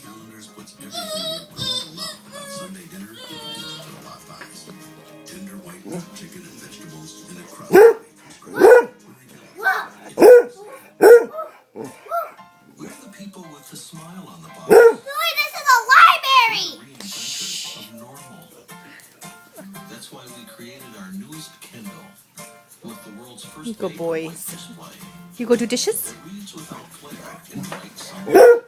calendars puts everything you're grown to love about Sunday dinner into a lot pies. Tender white chicken and vegetables in a crust. We're the people with the smile on the box. Boy, this is a library! Reinventors of normal. That's why we created our newest Kindle with the world's first You go, paper boys. white display. You go do dishes? It reads without playback and writes on and it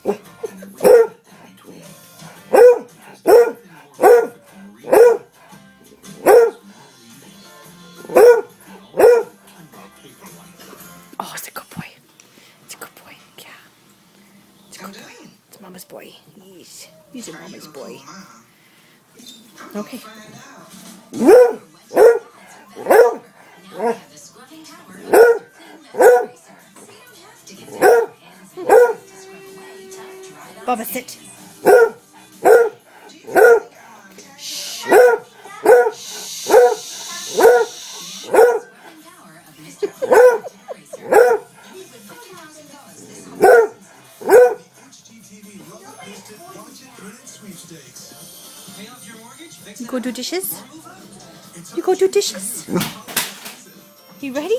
reads in between. Because nothing more perfect than reading. Oh, it's a good boy. It's a good boy. Yeah. It's a good boy. It's Mama's boy. He's a Mama's boy. Okay. Bubba, sit. You go do dishes? You go do dishes? You ready?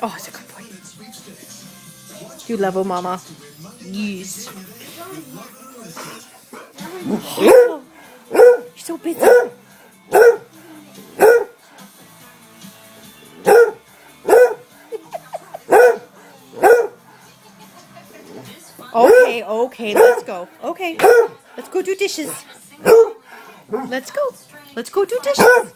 Oh, it's a good boy. You love her, Mama. Yes. Oh, you're so busy. Okay, let's go. Okay, let's go do dishes. Let's go. Let's go do dishes.